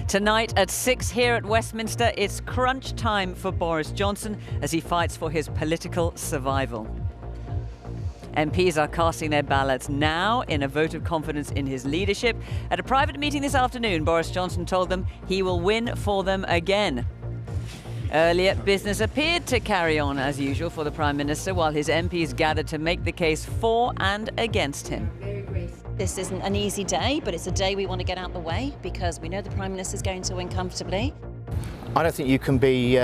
Tonight at 6 here at Westminster, it's crunch time for Boris Johnson as he fights for his political survival. MPs are casting their ballots now in a vote of confidence in his leadership. At a private meeting this afternoon, Boris Johnson told them he will win for them again. Earlier, business appeared to carry on as usual for the Prime Minister while his MPs gathered to make the case for and against him. This isn't an easy day, but it's a day we want to get out the way because we know the Prime Minister is going to win comfortably. I don't think you can be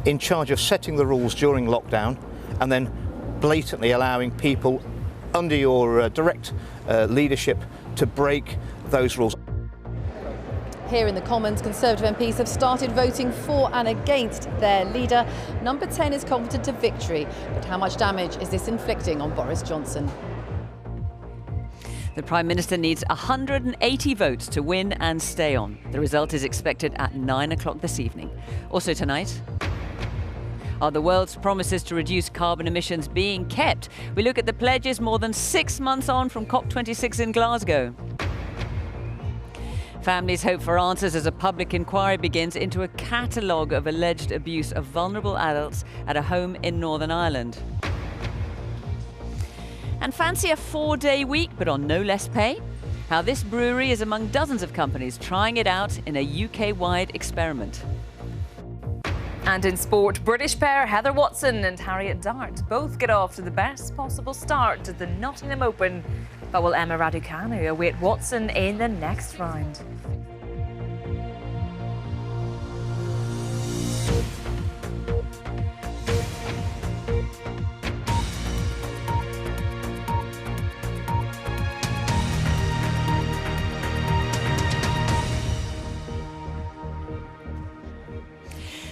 in charge of setting the rules during lockdown and then blatantly allowing people under your direct leadership to break those rules. Here in the Commons, Conservative MPs have started voting for and against their leader. Number 10 is confident of victory, but how much damage is this inflicting on Boris Johnson? The Prime Minister needs 180 votes to win and stay on. The result is expected at 9 o'clock this evening. Also tonight, are the world's promises to reduce carbon emissions being kept? We look at the pledges more than 6 months on from COP26 in Glasgow. Families hope for answers as a public inquiry begins into a catalogue of alleged abuse of vulnerable adults at a home in Northern Ireland. And fancy a 4-day week but on no less pay? How this brewery is among dozens of companies trying it out in a UK-wide experiment. And in sport, British pair Heather Watson and Harriet Dart both get off to the best possible start to the Nottingham Open. But will Emma Raducanu await Watson in the next round?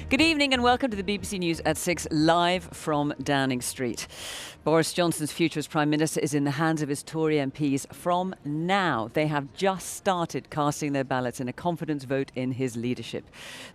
Good evening and welcome to the BBC News at 6, live from Downing Street. Boris Johnson's future as Prime Minister is in the hands of his Tory MPs from now. They have just started casting their ballots in a confidence vote in his leadership.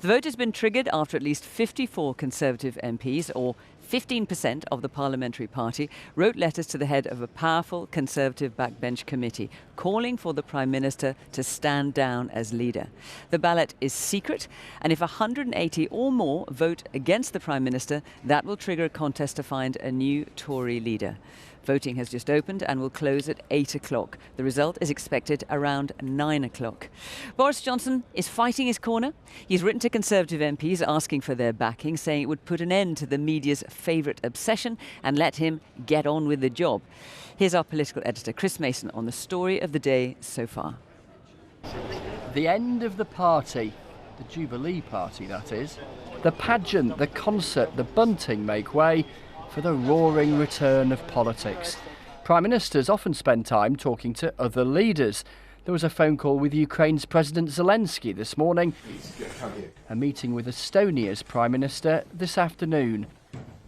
The vote has been triggered after at least 54 Conservative MPs, or 15% of the parliamentary party, wrote letters to the head of a powerful Conservative backbench committee calling for the Prime Minister to stand down as leader. The ballot is secret, and if 180 or more vote against the Prime Minister, that will trigger a contest to find a new Tory leader. Voting has just opened and will close at 8 o'clock. The result is expected around 9 o'clock. Boris Johnson is fighting his corner. He's written to Conservative MPs asking for their backing, saying it would put an end to the media's favourite obsession and let him get on with the job. Here's our political editor, Chris Mason, on the story of the day so far. The end of the party, the Jubilee party that is. The pageant, the concert, the bunting make way for the roaring return of politics. Prime Ministers often spend time talking to other leaders. There was a phone call with Ukraine's President Zelensky this morning, a meeting with Estonia's Prime Minister this afternoon.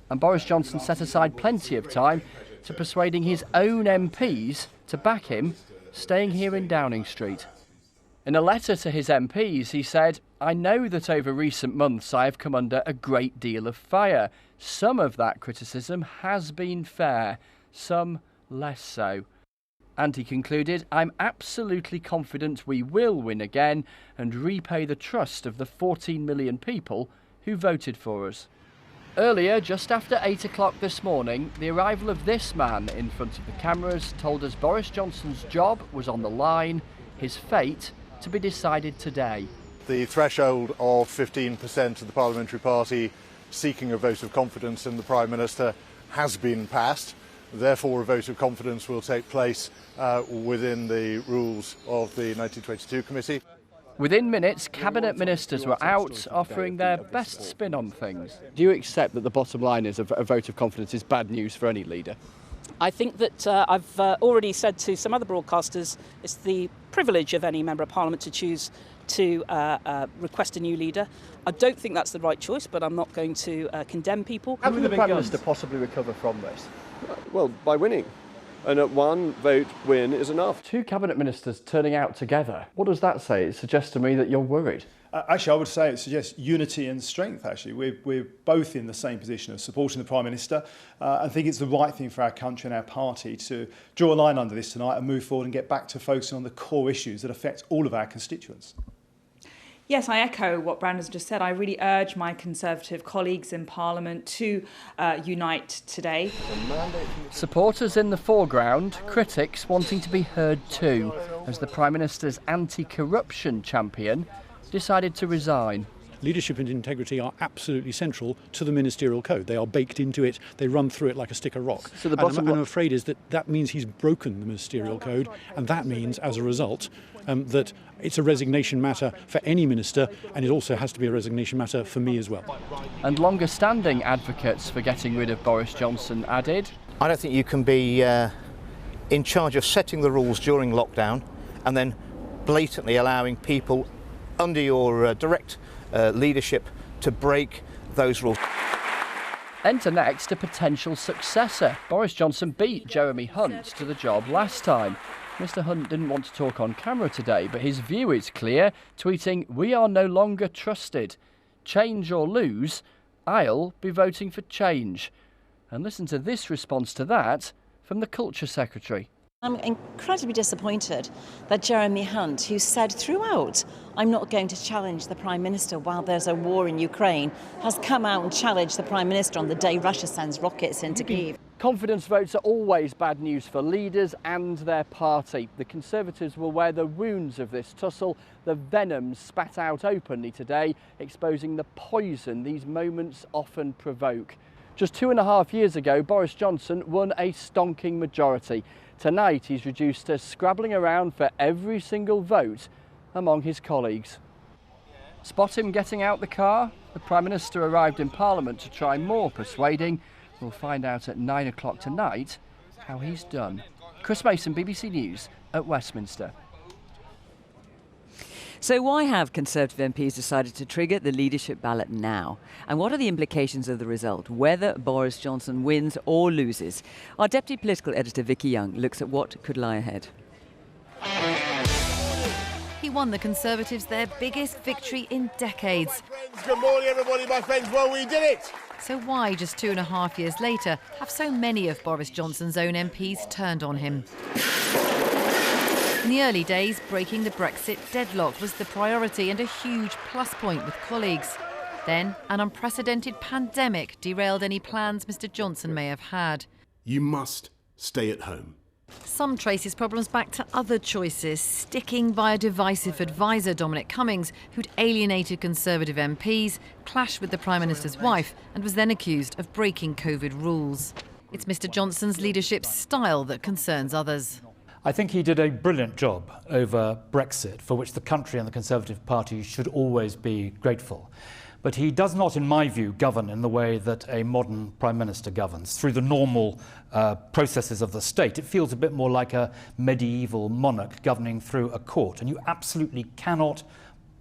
And Boris Johnson set aside plenty of time to persuading his own MPs to back him, staying here in Downing Street. In a letter to his MPs, he said, "I know that over recent months I have come under a great deal of fire. Some of that criticism has been fair, some less so." And he concluded, "I'm absolutely confident we will win again and repay the trust of the 14 million people who voted for us." Earlier, just after 8 o'clock this morning, the arrival of this man in front of the cameras told us Boris Johnson's job was on the line, his fate to be decided today. The threshold of 15% of the parliamentary party seeking a vote of confidence in the Prime Minister has been passed. Therefore, a vote of confidence will take place within the rules of the 1922 committee. Within minutes, Cabinet Ministers were out offering their best spin on things. Do you accept that the bottom line is a vote of confidence is bad news for any leader? I think that I've already said to some other broadcasters it's the privilege of any Member of Parliament to choose to request a new leader. I don't think that's the right choice, but I'm not going to condemn people. How can the Prime Minister possibly recover from this? Well, by winning. And at one vote win is enough. Two Cabinet Ministers turning out together. What does that say? It suggests to me that you're worried. Actually, I would say it suggests unity and strength, actually. We're both in the same position of supporting the Prime Minister. I think it's the right thing for our country and our party to draw a line under this tonight and move forward and get back to focusing on the core issues that affect all of our constituents. Yes, I echo what Brandon's just said. I really urge my Conservative colleagues in Parliament to unite today. Supporters in the foreground, critics wanting to be heard too, as the Prime Minister's anti-corruption champion decided to resign. Leadership and integrity are absolutely central to the ministerial code. They are baked into it, they run through it like a stick of rock. So the and I'm afraid is that means he's broken the ministerial code, and that means, as a result, that it's a resignation matter for any minister, and it also has to be a resignation matter for me as well. And longer-standing advocates for getting rid of Boris Johnson added, I don't think you can be in charge of setting the rules during lockdown and then blatantly allowing people under your direct leadership to break those rules. Enter next a potential successor. Boris Johnson beat Jeremy Hunt to the job last time. Mr Hunt didn't want to talk on camera today, but his view is clear, tweeting, "We are no longer trusted. Change or lose, I'll be voting for change." And listen to this response to that from the Culture Secretary. I'm incredibly disappointed that Jeremy Hunt, who said throughout, I'm not going to challenge the Prime Minister while there's a war in Ukraine, has come out and challenged the Prime Minister on the day Russia sends rockets into Kyiv. Confidence votes are always bad news for leaders and their party. The Conservatives will wear the wounds of this tussle, the venom spat out openly today, exposing the poison these moments often provoke. Just 2.5 years ago, Boris Johnson won a stonking majority. Tonight, he's reduced to scrabbling around for every single vote among his colleagues. Spot him getting out the car? The Prime Minister arrived in Parliament to try more persuading. We'll find out at 9 o'clock tonight how he's done. Chris Mason, BBC News at Westminster. So why have Conservative MPs decided to trigger the leadership ballot now? And what are the implications of the result, whether Boris Johnson wins or loses? Our Deputy Political Editor Vicky Young looks at what could lie ahead. He won the Conservatives their biggest victory in decades. Good morning, everybody, my friends. Well, we did it. So why, just 2.5 years later, have so many of Boris Johnson's own MPs turned on him? In the early days, breaking the Brexit deadlock was the priority and a huge plus point with colleagues. Then, an unprecedented pandemic derailed any plans Mr Johnson may have had. You must stay at home. Some trace his problems back to other choices, sticking by a divisive advisor, Dominic Cummings, who'd alienated Conservative MPs, clashed with the Prime Minister's wife, and was then accused of breaking COVID rules. It's Mr Johnson's leadership style that concerns others. I think he did a brilliant job over Brexit, for which the country and the Conservative Party should always be grateful. But he does not, in my view, govern in the way that a modern Prime Minister governs, through the normal processes of the state. It feels a bit more like a medieval monarch governing through a court, and you absolutely cannot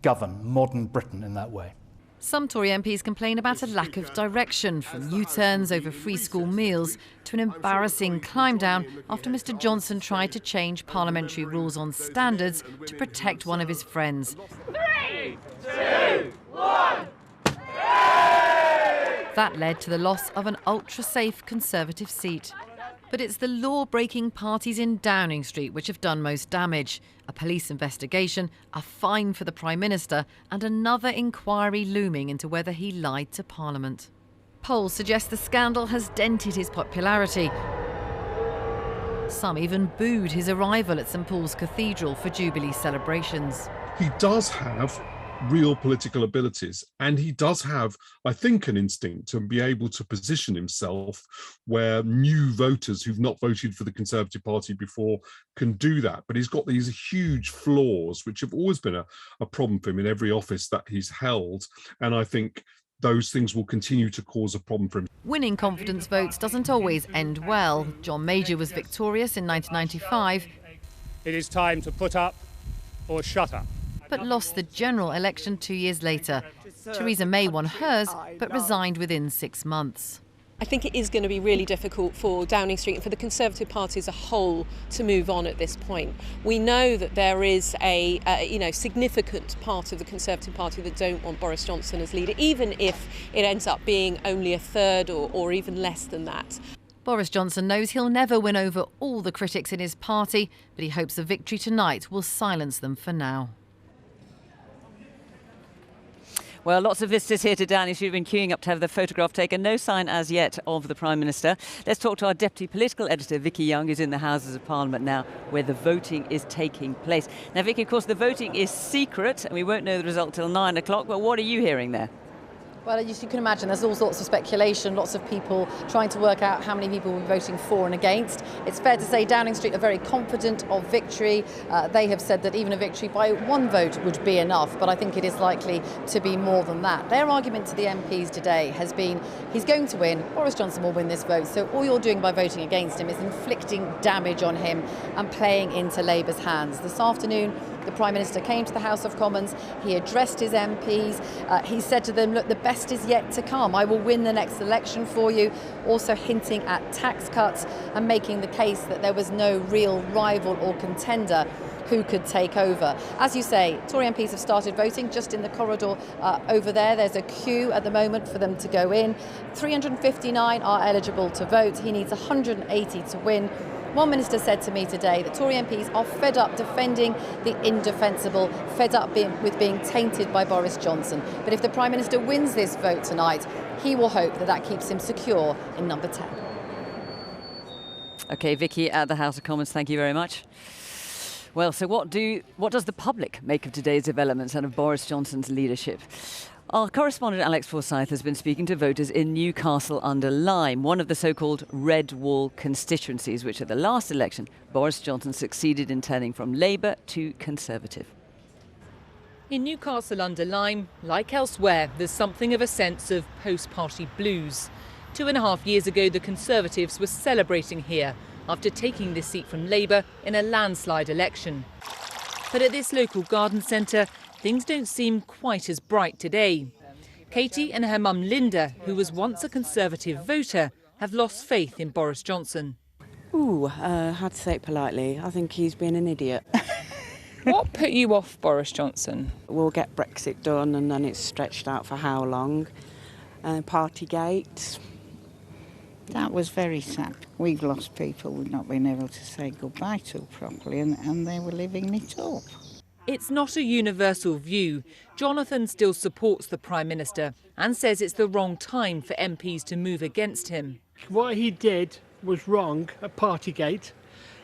govern modern Britain in that way. Some Tory MPs complain about a lack of direction, from U-turns over free school meals to an embarrassing climb down after Mr Johnson tried to change parliamentary rules on standards to protect one of his friends. 3, 2, 1. That led to the loss of an ultra-safe Conservative seat. But it's the law-breaking parties in Downing Street which have done most damage. A police investigation, a fine for the Prime Minister, and another inquiry looming into whether he lied to Parliament. Polls suggest the scandal has dented his popularity. Some even booed his arrival at St Paul's Cathedral for Jubilee celebrations. He does have real political abilities, and he does have, I think, an instinct to be able to position himself where new voters who've not voted for the Conservative Party before can do that. But he's got these huge flaws which have always been a problem for him in every office that he's held, and I think those things will continue to cause a problem for him. Winning confidence votes doesn't always end well. John Major was victorious in 1995. It is time to put up or shut up. But lost the general election 2 years later. Theresa May won hers, but resigned within 6 months. I think it is going to be really difficult for Downing Street and for the Conservative Party as a whole to move on at this point. We know that there is a significant part of the Conservative Party that don't want Boris Johnson as leader, even if it ends up being only a third or even less than that. Boris Johnson knows he'll never win over all the critics in his party, but he hopes a victory tonight will silence them for now. Well, lots of visitors here to Downing Street have been queuing up to have their photograph taken. No sign as yet of the Prime Minister. Let's talk to our Deputy Political Editor, Vicky Young, who's in the Houses of Parliament now, where the voting is taking place. Now, Vicky, of course, the voting is secret, and we won't know the result till 9 o'clock. But what are you hearing there? Well, as you can imagine, there's all sorts of speculation, lots of people trying to work out how many people will be voting for and against. It's fair to say Downing Street are very confident of victory. They have said that even a victory by one vote would be enough, but I think it is likely to be more than that. Their argument to the MPs today has been he's going to win, Boris Johnson will win this vote, so all you're doing by voting against him is inflicting damage on him and playing into Labour's hands. This afternoon, the Prime Minister came to the House of Commons, he addressed his MPs, he said to them, look, the best is yet to come, I will win the next election for you, also hinting at tax cuts and making the case that there was no real rival or contender who could take over. As you say, Tory MPs have started voting just in the corridor over there. There's a queue at the moment for them to go in. 359 are eligible to vote. He needs 180 to win. One minister said to me today that Tory MPs are fed up defending the indefensible, fed up with being tainted by Boris Johnson. But if the Prime Minister wins this vote tonight, he will hope that that keeps him secure in number 10. OK, Vicky at the House of Commons, thank you very much. Well, so what does the public make of today's developments and of Boris Johnson's leadership? Our correspondent Alex Forsyth has been speaking to voters in Newcastle-under-Lyme, one of the so-called Red Wall constituencies, which at the last election, Boris Johnson succeeded in turning from Labour to Conservative. In Newcastle-under-Lyme, like elsewhere, there's something of a sense of post-party blues. 2.5 years ago, the Conservatives were celebrating here after taking this seat from Labour in a landslide election. But at this local garden centre, things don't seem quite as bright today. Katie and her mum Linda, who was once a Conservative voter, have lost faith in Boris Johnson. How to say it politely, I think he's been an idiot. What put you off Boris Johnson? We'll get Brexit done and then it's stretched out for how long? Partygate. That was very sad. We've lost people we've not been able to say goodbye to properly and they were living it up. It's not a universal view. Jonathan still supports the Prime Minister and says it's the wrong time for MPs to move against him. What he did was wrong at Partygate.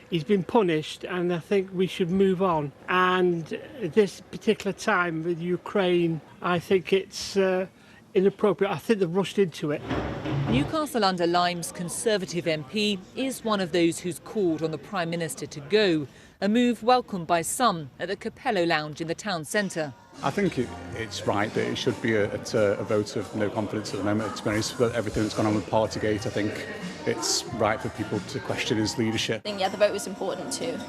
He's been punished and I think we should move on. And at this particular time with Ukraine, I think it's inappropriate. I think they've rushed into it. Newcastle-under-Lyme's Conservative MP is one of those who's called on the Prime Minister to go, a move welcomed by some at the Capello Lounge in the town centre. I think it's right that it should be a vote of no confidence at the moment. To be honest, with everything that's gone on with Partygate, I think it's right for people to question his leadership. I think, the vote was important to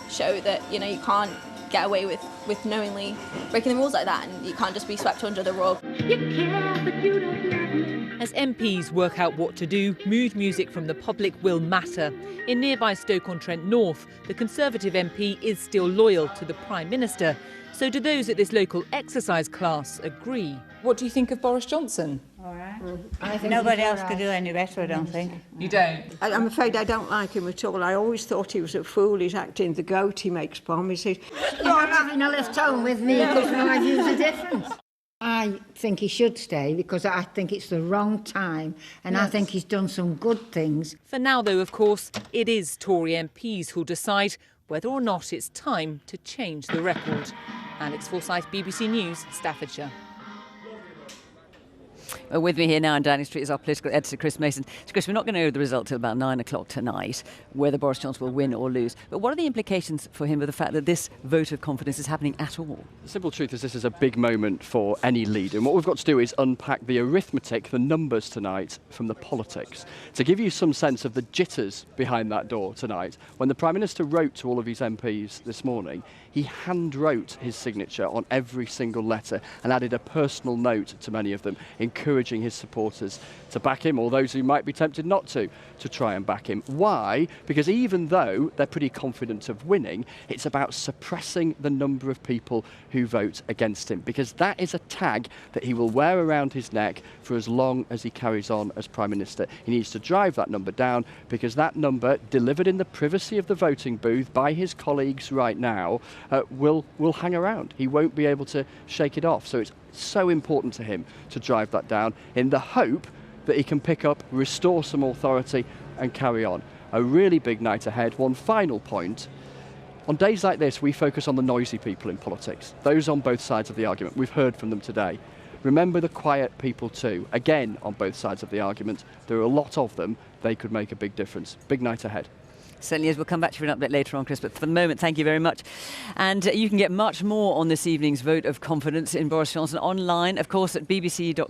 show that, you can't get away with knowingly breaking the rules like that, and you can't just be swept under the rug. As MPs work out what to do, mood music from the public will matter. In nearby Stoke-on-Trent North, the Conservative MP is still loyal to the Prime Minister. So do those at this local exercise class agree. What do you think of Boris Johnson? All right. I think nobody else could do any better, I don't think. You don't? I'm afraid I don't like him at all. I always thought he was a fool. He's acting the goat. He makes promises. You're having a lift home with me because my views are different. I think he should stay because I think it's the wrong time and yes. I think he's done some good things. For now, though, of course, it is Tory MPs who'll decide whether or not it's time to change the record. Alex Forsyth, BBC News, Staffordshire. With me here now in Downing Street is our political editor, Chris Mason. So, Chris, we're not going to know the result till about 9 o'clock tonight, whether Boris Johnson will win or lose. But what are the implications for him of the fact that this vote of confidence is happening at all? The simple truth is this is a big moment for any leader. And what we've got to do is unpack the arithmetic, the numbers tonight, from the politics. To give you some sense of the jitters behind that door tonight, when the Prime Minister wrote to all of his MPs this morning, he hand-wrote his signature on every single letter and added a personal note to many of them, encouraging encouraging his supporters to back him, or those who might be tempted not to try and back him. Why? Because even though they're pretty confident of winning, it's about suppressing the number of people who vote against him, because that is a tag that he will wear around his neck for as long as he carries on as Prime Minister. He needs to drive that number down, because that number, delivered in the privacy of the voting booth by his colleagues right now, will hang around. He won't be able to shake it off. So it's so important to him to drive that down in the hope that he can pick up, restore some authority and carry on. A really big night ahead. One final point. On days like this, we focus on the noisy people in politics, those on both sides of the argument. We've heard from them today. Remember the quiet people too. Again, on both sides of the argument, there are a lot of them. They could make a big difference. Big night ahead. Certainly is. We'll come back to you for an update later on, Chris, but for the moment, thank you very much. And you can get much more on this evening's vote of confidence in Boris Johnson online, of course, at bbc.co.uk/news.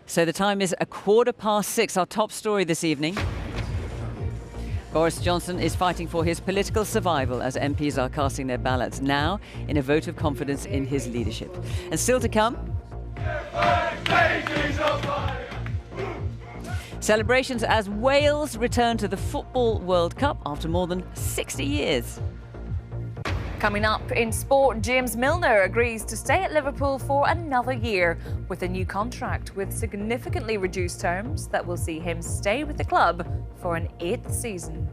So the time is 6:15. Our top story this evening. Boris Johnson is fighting for his political survival as MPs are casting their ballots now in a vote of confidence in his leadership. And still to come, celebrations as Wales return to the Football World Cup after more than 60 years. Coming up in sport, James Milner agrees to stay at Liverpool for another year with a new contract with significantly reduced terms that will see him stay with the club for an 8th season.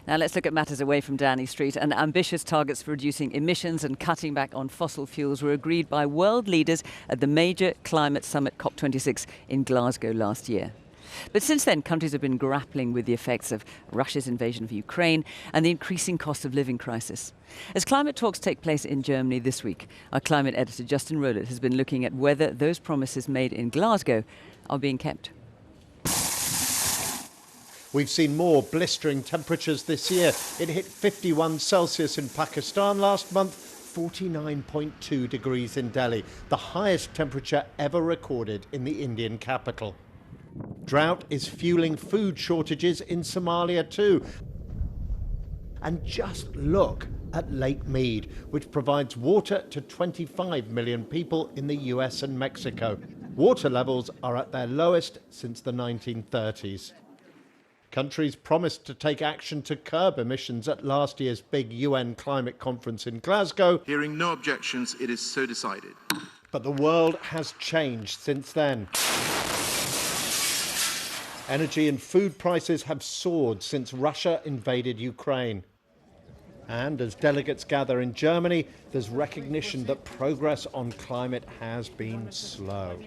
Now let's look at matters away from Downing Street. And ambitious targets for reducing emissions and cutting back on fossil fuels were agreed by world leaders at the major climate summit COP26 in Glasgow last year. But since then, countries have been grappling with the effects of Russia's invasion of Ukraine and the increasing cost of living crisis. As climate talks take place in Germany this week, our climate editor Justin Rowlett has been looking at whether those promises made in Glasgow are being kept. We've seen more blistering temperatures this year. It hit 51 Celsius in Pakistan last month, 49.2 degrees in Delhi, the highest temperature ever recorded in the Indian capital. Drought is fueling food shortages in Somalia too. And just look at Lake Mead, which provides water to 25 million people in the US and Mexico. Water levels are at their lowest since the 1930s. Countries promised to take action to curb emissions at last year's big UN climate conference in Glasgow. Hearing no objections, it is so decided. But the world has changed since then. Energy and food prices have soared since Russia invaded Ukraine. And as delegates gather in Germany, there's recognition that progress on climate has been slow.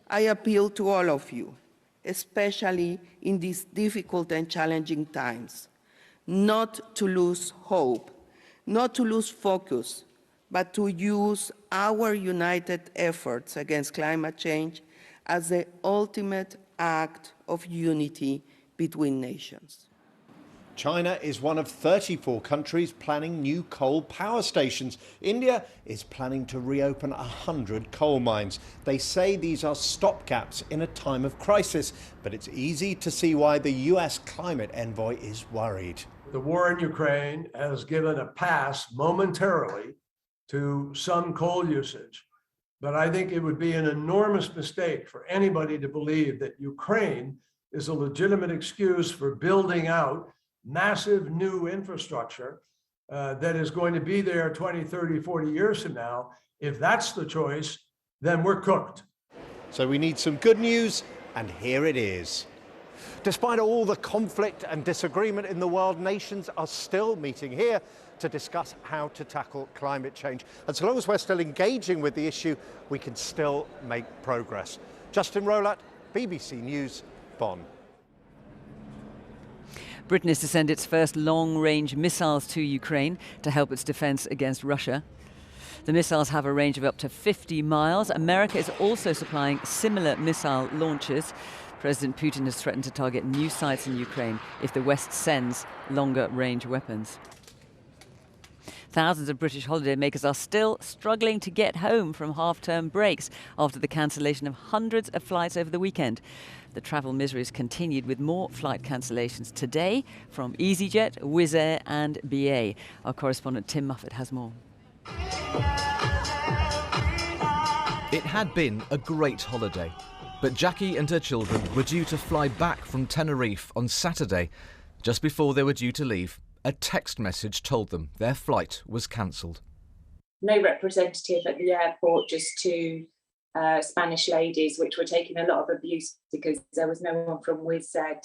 I appeal to all of you, especially in these difficult and challenging times, not to lose hope, not to lose focus, but to use our united efforts against climate change as the ultimate act of unity between nations. China is one of 34 countries planning new coal power stations. India is planning to reopen 100 coal mines. They say these are stopgaps in a time of crisis, but it's easy to see why the US climate envoy is worried. The war in Ukraine has given a pass momentarily to some coal usage, but I think it would be an enormous mistake for anybody to believe that Ukraine is a legitimate excuse for building out massive new infrastructure that is going to be there 20, 30, 40 years from now. If that's the choice, then we're cooked. So we need some good news, and here it is. Despite all the conflict and disagreement in the world, nations are still meeting here to discuss how to tackle climate change. And so long as we're still engaging with the issue, we can still make progress. Justin Rowlett, BBC News, Bonn. Britain is to send its first long-range missiles to Ukraine to help its defence against Russia. The missiles have a range of up to 50 miles. America is also supplying similar missile launchers. President Putin has threatened to target new sites in Ukraine if the West sends longer-range weapons. Thousands of British holidaymakers are still struggling to get home from half-term breaks after the cancellation of hundreds of flights over the weekend. The travel miseries continued with more flight cancellations today from EasyJet, Wizz Air and BA. Our correspondent Tim Muffet has more. It had been a great holiday, but Jackie and her children were due to fly back from Tenerife on Saturday. Just before they were due to leave, a text message told them their flight was cancelled. No representative at the airport, just two Spanish ladies, which were taking a lot of abuse because there was no one from Wizz Air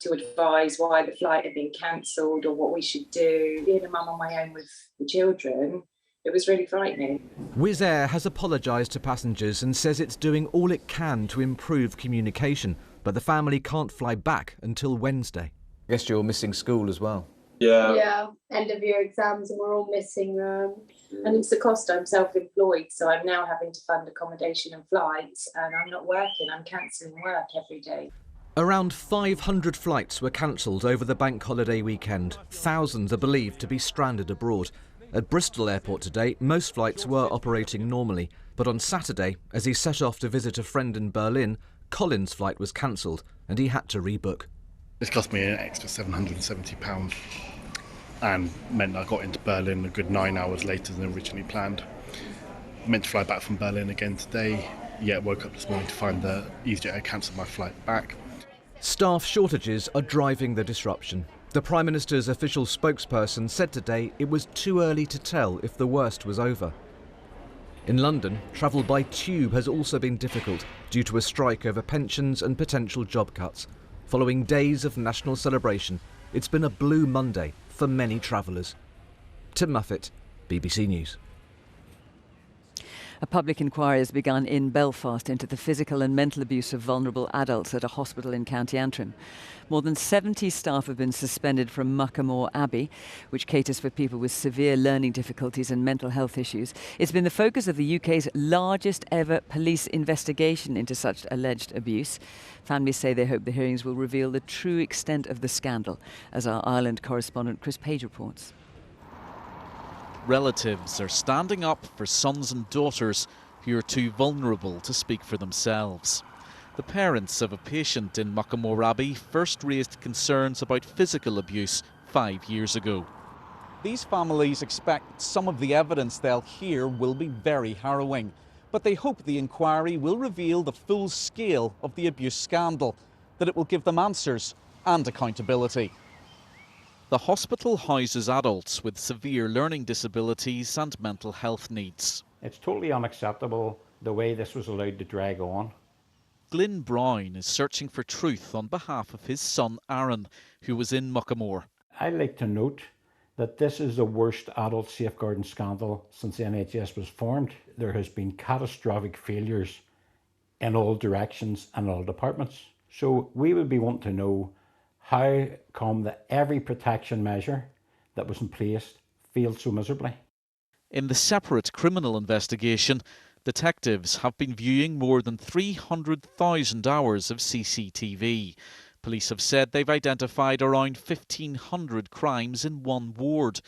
to advise why the flight had been cancelled or what we should do. Being a mum on my own with the children, it was really frightening. Wizz Air has apologised to passengers and says it's doing all it can to improve communication, but the family can't fly back until Wednesday. I guess you're missing school as well. Yeah, end of year exams, and we're all missing them. And it's the cost. I'm self-employed, so I'm now having to fund accommodation and flights, and I'm not working. I'm cancelling work every day. Around 500 flights were cancelled over the bank holiday weekend. Thousands are believed to be stranded abroad. At Bristol Airport today, most flights were operating normally, but on Saturday, as he set off to visit a friend in Berlin, Colin's flight was cancelled and he had to rebook. This cost me an extra £770 and meant I got into Berlin a good 9 hours later than originally planned. Meant to fly back from Berlin again today, yet woke up this morning to find that EasyJet had cancelled my flight back. Staff shortages are driving the disruption. The Prime Minister's official spokesperson said today it was too early to tell if the worst was over. In London, travel by tube has also been difficult due to a strike over pensions and potential job cuts. Following days of national celebration, it's been a blue Monday for many travellers. Tim Muffet, BBC News. A public inquiry has begun in Belfast into the physical and mental abuse of vulnerable adults at a hospital in County Antrim. More than 70 staff have been suspended from Muckamore Abbey, which caters for people with severe learning difficulties and mental health issues. It's been the focus of the UK's largest ever police investigation into such alleged abuse. Families say they hope the hearings will reveal the true extent of the scandal, as our Ireland correspondent Chris Page reports. Relatives are standing up for sons and daughters who are too vulnerable to speak for themselves. The parents of a patient in Muckamore Abbey first raised concerns about physical abuse 5 years ago. These families expect some of the evidence they'll hear will be very harrowing, but they hope the inquiry will reveal the full scale of the abuse scandal, that it will give them answers and accountability. The hospital houses adults with severe learning disabilities and mental health needs. It's totally unacceptable the way this was allowed to drag on. Glyn Brown is searching for truth on behalf of his son Aaron, who was in Muckamore. I'd like to note that this is the worst adult safeguarding scandal since the NHS was formed. There has been catastrophic failures in all directions and all departments. So we would be wanting to know how come that every protection measure that was in place failed so miserably. In the separate criminal investigation, detectives have been viewing more than 300,000 hours of CCTV. Police have said they've identified around 1,500 crimes in one ward.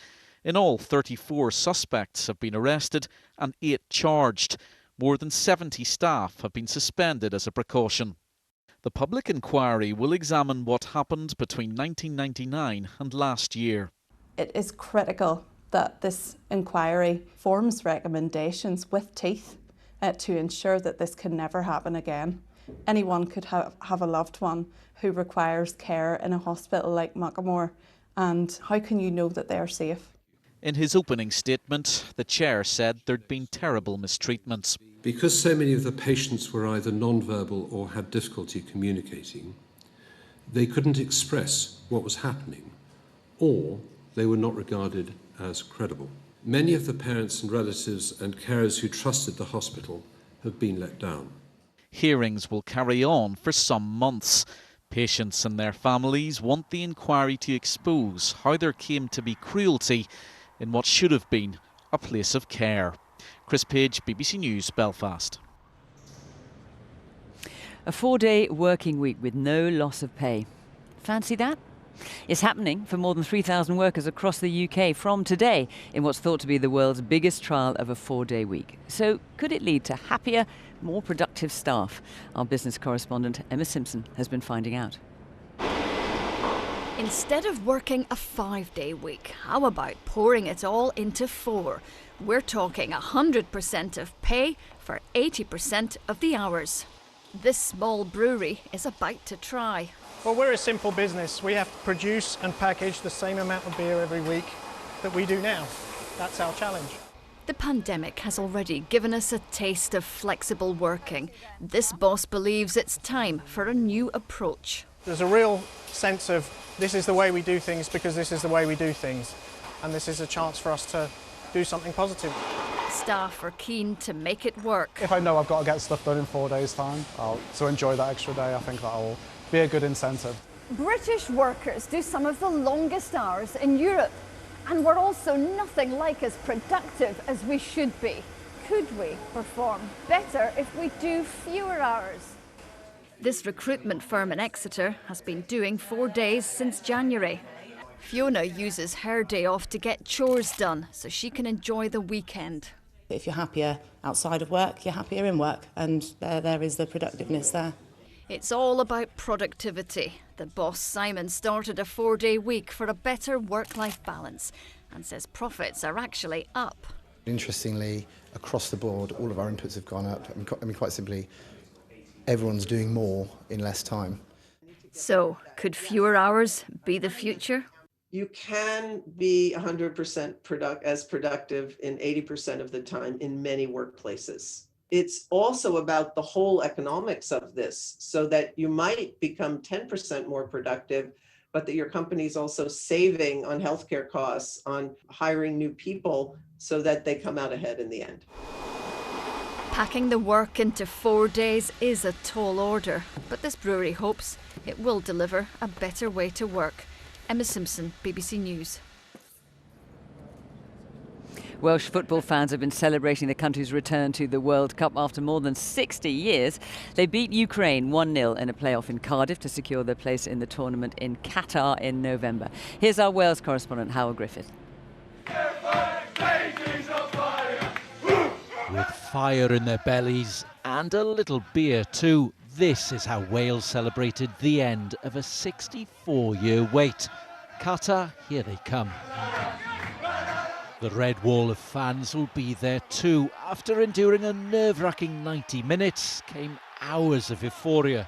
In all, 34 suspects have been arrested and 8 charged. More than 70 staff have been suspended as a precaution. The public inquiry will examine what happened between 1999 and last year. It is critical that this inquiry forms recommendations with teeth to ensure that this can never happen again. Anyone could have a loved one who requires care in a hospital like Muckamore, and how can you know that they are safe? In his opening statement, the chair said there'd been terrible mistreatments. Because so many of the patients were either non-verbal or had difficulty communicating, they couldn't express what was happening, or they were not regarded as credible. Many of the parents and relatives and carers who trusted the hospital have been let down. Hearings will carry on for some months. Patients and their families want the inquiry to expose how there came to be cruelty in what should have been a place of care. Chris Page, BBC News, Belfast. A 4-day working week with no loss of pay. Fancy that? It's happening for more than 3,000 workers across the UK from today in what's thought to be the world's biggest trial of a 4-day week. So could it lead to happier, more productive staff? Our business correspondent Emma Simpson has been finding out. Instead of working a 5-day week, how about pouring it all into 4? We're talking 100% of pay for 80% of the hours. This small brewery is about to try. Well, we're a simple business. We have to produce and package the same amount of beer every week that we do now. That's our challenge. The pandemic has already given us a taste of flexible working. This boss believes it's time for a new approach. There's a real sense of this is the way we do things because this is the way we do things. And this is a chance for us to do something positive. Staff are keen to make it work. If I know I've got to get stuff done in 4 days' time, to enjoy that extra day, I think that'll be a good incentive. British workers do some of the longest hours in Europe, and we're also nothing like as productive as we should be. Could we perform better if we do fewer hours? This recruitment firm in Exeter has been doing 4 days since January. Fiona uses her day off to get chores done so she can enjoy the weekend. If you're happier outside of work, you're happier in work, and there is the productiveness there. It's all about productivity. The boss, Simon, started a 4-day week for a better work-life balance and says profits are actually up. Interestingly, across the board, all of our inputs have gone up. I mean, quite simply, everyone's doing more in less time. So, could fewer hours be the future? You can be 100% as productive in 80% of the time in many workplaces. It's also about the whole economics of this, so that you might become 10% more productive, but that your company's also saving on healthcare costs, on hiring new people, so that they come out ahead in the end. Packing the work into 4 days is a tall order, but this brewery hopes it will deliver a better way to work. Emma Simpson, BBC News. Welsh football fans have been celebrating the country's return to the World Cup after more than 60 years. They beat Ukraine 1-0 in a playoff in Cardiff to secure their place in the tournament in Qatar in November. Here's our Wales correspondent, Howard Griffith. With fire in their bellies and a little beer too, this is how Wales celebrated the end of a 64-year wait. Qatar, here they come. The red wall of fans will be there too. After enduring a nerve-wracking 90 minutes, came hours of euphoria.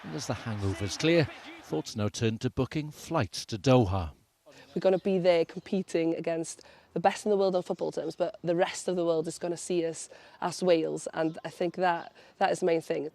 And as the hangovers clear, thoughts now turn to booking flights to Doha. We're going to be there competing against the best in the world on football terms, but the rest of the world is going to see us as Wales, and I think that is the main thing.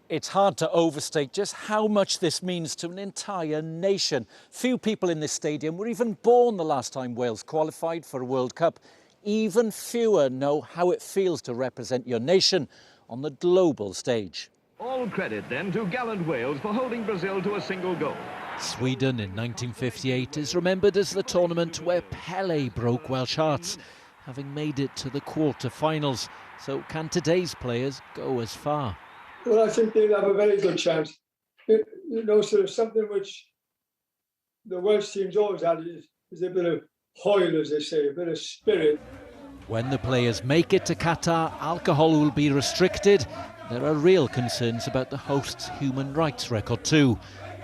It's hard to overstate just how much this means to an entire nation. Few people in this stadium were even born the last time Wales qualified for a World Cup. Even fewer know how it feels to represent your nation on the global stage. All credit then to gallant Wales for holding Brazil to a single goal. Sweden in 1958 is remembered as the tournament where Pelé broke Welsh hearts, having made it to the quarter-finals. So can today's players go as far? Well, I think they'll have a very good chance. You know, sort of something which the Welsh team's always had is a bit of hoil, as they say, a bit of spirit. When the players make it to Qatar, alcohol will be restricted. There are real concerns about the host's human rights record too.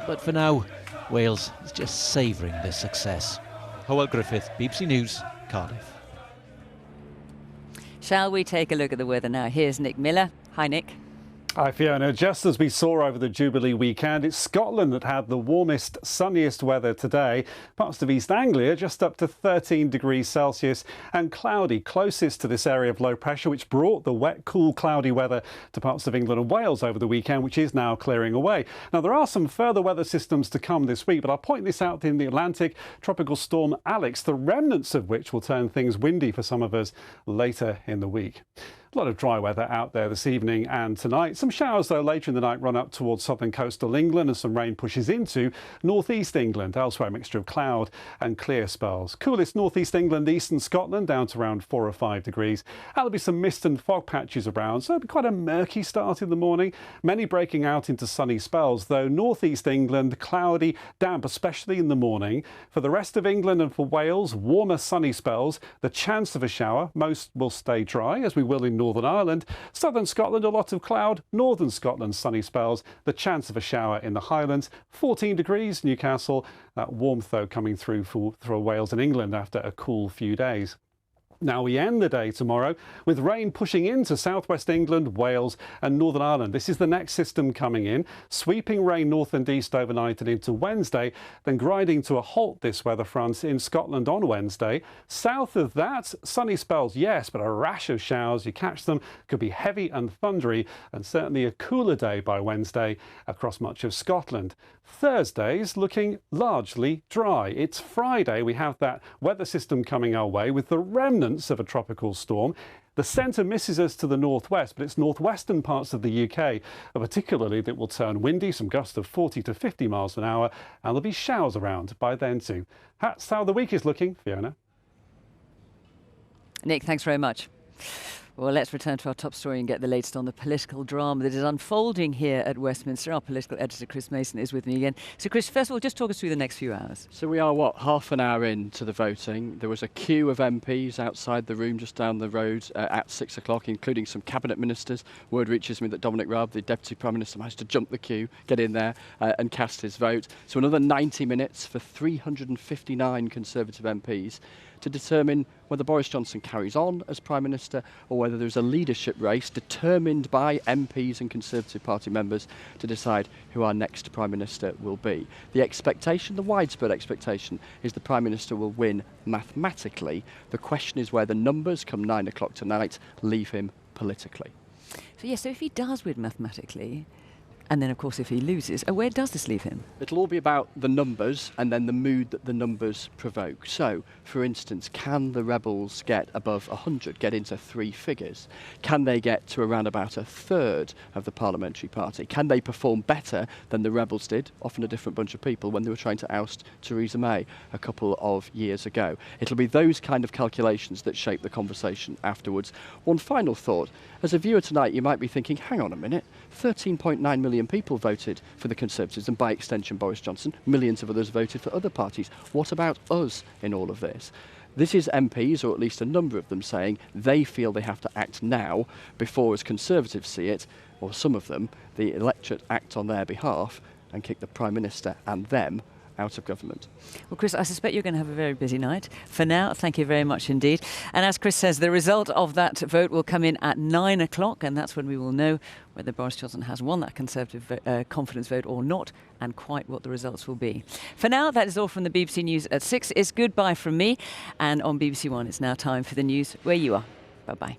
But for now, Wales is just savouring this success. Howell Griffith, BBC News, Cardiff. Shall we take a look at the weather now? Here's Nick Miller. Hi, Nick. Hi Fiona, just as we saw over the Jubilee weekend, it's Scotland that had the warmest, sunniest weather today. Parts of East Anglia just up to 13 degrees Celsius and cloudy, closest to this area of low pressure, which brought the wet, cool, cloudy weather to parts of England and Wales over the weekend, which is now clearing away. Now there are some further weather systems to come this week, but I'll point this out in the Atlantic. Tropical storm Alex, the remnants of which will turn things windy for some of us later in the week. A lot of dry weather out there this evening and tonight. Some showers, though, later in the night run up towards southern coastal England, and some rain pushes into northeast England. Elsewhere, a mixture of cloud and clear spells. Coolest northeast England, eastern Scotland, down to around 4 or 5 degrees. There'll be some mist and fog patches around, so it'll be quite a murky start in the morning. Many breaking out into sunny spells, though northeast England, cloudy, damp, especially in the morning. For the rest of England and for Wales, warmer sunny spells. The chance of a shower. Most will stay dry, as we will in Northern Ireland. Southern Scotland, a lot of cloud. Northern Scotland, sunny spells. The chance of a shower in the Highlands. 14 degrees, Newcastle. That warmth, though, coming through for Wales and England after a cool few days. Now we end the day tomorrow with rain pushing into southwest England, Wales and Northern Ireland. This is the next system coming in. Sweeping rain north and east overnight and into Wednesday, then grinding to a halt this weather front in Scotland on Wednesday. South of that, sunny spells, yes, but a rash of showers. You catch them, could be heavy and thundery, and certainly a cooler day by Wednesday across much of Scotland. Thursday's looking largely dry. It's Friday. We have that weather system coming our way with the remnants of a tropical storm. The centre misses us to the northwest, but it's northwestern parts of the UK, particularly, that will turn windy, some gusts of 40 to 50 miles an hour, and there'll be showers around by then too. That's how the week is looking, Fiona. Nick, thanks very much. Well, let's return to our top story and get the latest on the political drama that is unfolding here at Westminster. Our political editor, Chris Mason, is with me again. So, Chris, first of all, just talk us through the next few hours. So we are, half an hour into the voting. There was a queue of MPs outside the room just down the road at 6 o'clock, including some cabinet ministers. Word reaches me that Dominic Raab, the Deputy Prime Minister, managed to jump the queue, get in there and cast his vote. So another 90 minutes for 359 Conservative MPs to determine whether Boris Johnson carries on as Prime Minister or whether there's a leadership race determined by MPs and Conservative Party members to decide who our next Prime Minister will be. The expectation, the widespread expectation, is the Prime Minister will win mathematically. The question is where the numbers come 9 o'clock tonight leave him politically. So, yes, so if he does win mathematically, and then, of course, if he loses, where does this leave him? It'll all be about the numbers and then the mood that the numbers provoke. So, for instance, can the Rebels get above 100, get into 3 figures? Can they get to around about a third of the parliamentary party? Can they perform better than the Rebels did, often a different bunch of people, when they were trying to oust Theresa May a couple of years ago? It'll be those kind of calculations that shape the conversation afterwards. One final thought. As a viewer tonight, you might be thinking, hang on a minute, 13.9 million people voted for the Conservatives and by extension Boris Johnson. Millions of others voted for other parties. What about us in all of this? This is MPs, or at least a number of them, saying they feel they have to act now before, as Conservatives see it, or some of them, the electorate act on their behalf and kick the Prime Minister and them out of government. Well, Chris, I suspect you're going to have a very busy night. For now, thank you very much indeed. And as Chris says, the result of that vote will come in at 9 o'clock, and that's when we will know whether Boris Johnson has won that Conservative confidence vote or not, and quite what the results will be. For now, that is all from the BBC News at 6. It's goodbye from me, and on BBC One, it's now time for the news where you are. Bye-bye.